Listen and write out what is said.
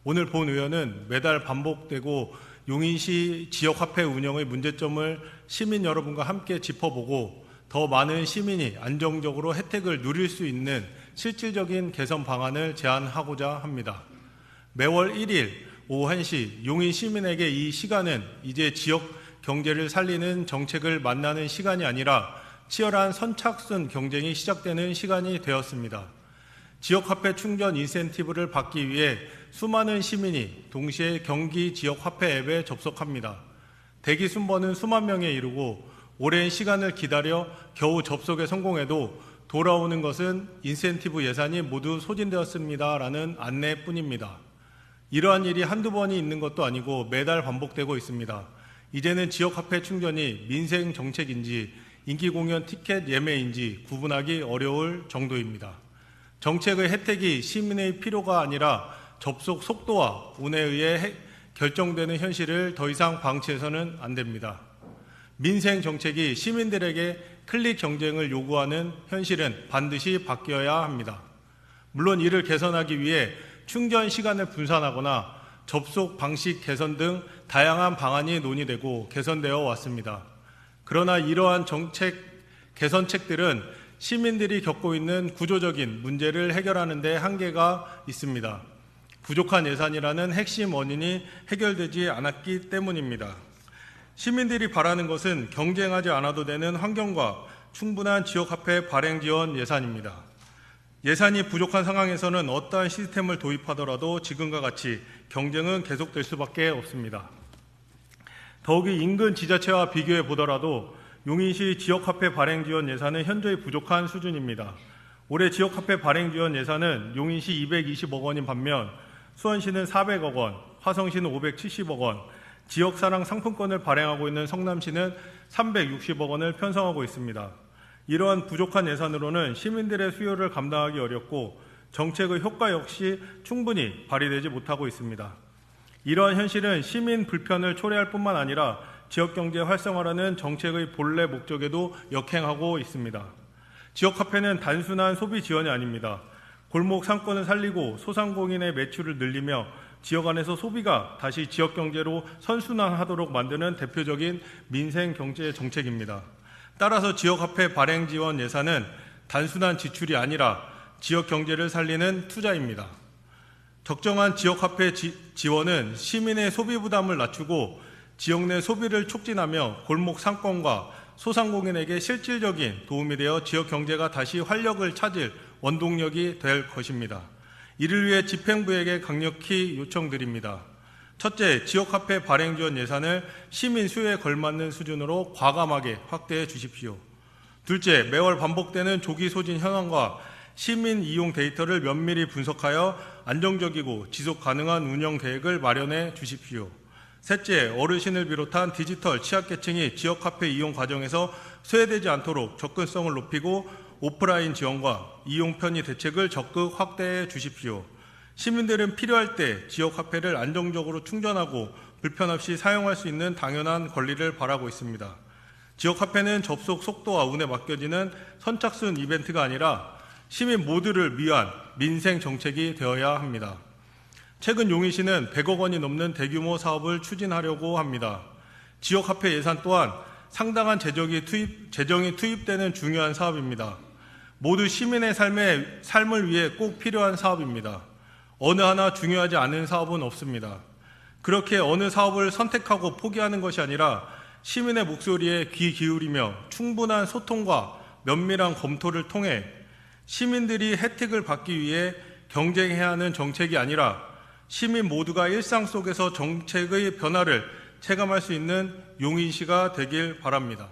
오늘 본 의원은 매달 반복되고 용인시 지역화폐 운영의 문제점을 시민 여러분과 함께 짚어보고 더 많은 시민이 안정적으로 혜택을 누릴 수 있는 실질적인 개선 방안을 제안하고자 합니다. 매월 1일 오후 1시 용인 시민에게 이 시간은 이제 지역 경제를 살리는 정책을 만나는 시간이 아니라 치열한 선착순 경쟁이 시작되는 시간이 되었습니다. 지역화폐 충전 인센티브를 받기 위해 수많은 시민이 동시에 경기 지역화폐 앱에 접속합니다. 대기 순번은 수만 명에 이르고 오랜 시간을 기다려 겨우 접속에 성공해도 돌아오는 것은 인센티브 예산이 모두 소진되었습니다라는 안내뿐입니다. 이러한 일이 한두 번이 있는 것도 아니고 매달 반복되고 있습니다. 이제는 지역화폐 충전이 민생 정책인지 인기공연 티켓 예매인지 구분하기 어려울 정도입니다. 정책의 혜택이 시민의 필요가 아니라 접속 속도와 운에 의해 결정되는 현실을 더 이상 방치해서는 안 됩니다. 민생 정책이 시민들에게 클릭 경쟁을 요구하는 현실은 반드시 바뀌어야 합니다. 물론 이를 개선하기 위해 충전 시간을 분산하거나 접속 방식 개선 등 다양한 방안이 논의되고 개선되어 왔습니다. 그러나 이러한 정책 개선책들은 시민들이 겪고 있는 구조적인 문제를 해결하는 데 한계가 있습니다. 부족한 예산이라는 핵심 원인이 해결되지 않았기 때문입니다. 시민들이 바라는 것은 경쟁하지 않아도 되는 환경과 충분한 지역화폐 발행 지원 예산입니다. 예산이 부족한 상황에서는 어떠한 시스템을 도입하더라도 지금과 같이 경쟁은 계속될 수밖에 없습니다. 더욱이 인근 지자체와 비교해 보더라도 용인시 지역화폐 발행 지원 예산은 현저히 부족한 수준입니다. 올해 지역화폐 발행 지원 예산은 용인시 220억 원인 반면 수원시는 400억 원, 화성시는 570억 원, 지역사랑 상품권을 발행하고 있는 성남시는 360억 원을 편성하고 있습니다. 이러한 부족한 예산으로는 시민들의 수요를 감당하기 어렵고 정책의 효과 역시 충분히 발휘되지 못하고 있습니다. 이러한 현실은 시민 불편을 초래할 뿐만 아니라 지역경제 활성화라는 정책의 본래 목적에도 역행하고 있습니다. 지역화폐는 단순한 소비 지원이 아닙니다. 골목 상권을 살리고 소상공인의 매출을 늘리며 지역 안에서 소비가 다시 지역경제로 선순환하도록 만드는 대표적인 민생경제 정책입니다. 따라서 지역화폐 발행 지원 예산은 단순한 지출이 아니라 지역경제를 살리는 투자입니다. 적정한 지역화폐 지원은 시민의 소비 부담을 낮추고 지역 내 소비를 촉진하며 골목 상권과 소상공인에게 실질적인 도움이 되어 지역 경제가 다시 활력을 찾을 원동력이 될 것입니다. 이를 위해 집행부에게 강력히 요청드립니다. 첫째, 지역화폐 발행 지원 예산을 시민 수요에 걸맞는 수준으로 과감하게 확대해 주십시오. 둘째, 매월 반복되는 조기 소진 현황과 시민 이용 데이터를 면밀히 분석하여 안정적이고 지속 가능한 운영 계획을 마련해 주십시오. 셋째, 어르신을 비롯한 디지털 취약계층이 지역화폐 이용 과정에서 소외되지 않도록 접근성을 높이고 오프라인 지원과 이용 편의 대책을 적극 확대해 주십시오. 시민들은 필요할 때 지역화폐를 안정적으로 충전하고 불편 없이 사용할 수 있는 당연한 권리를 바라고 있습니다. 지역화폐는 접속 속도와 운에 맡겨지는 선착순 이벤트가 아니라 시민 모두를 위한 민생 정책이 되어야 합니다. 최근 용인시는 100억 원이 넘는 대규모 사업을 추진하려고 합니다. 지역화폐 예산 또한 상당한 재정이 투입되는 중요한 사업입니다. 모두 시민의 삶을 위해 꼭 필요한 사업입니다. 어느 하나 중요하지 않은 사업은 없습니다. 그렇게 어느 사업을 선택하고 포기하는 것이 아니라 시민의 목소리에 귀 기울이며 충분한 소통과 면밀한 검토를 통해 시민들이 혜택을 받기 위해 경쟁해야 하는 정책이 아니라 시민 모두가 일상 속에서 정책의 변화를 체감할 수 있는 용인시가 되길 바랍니다.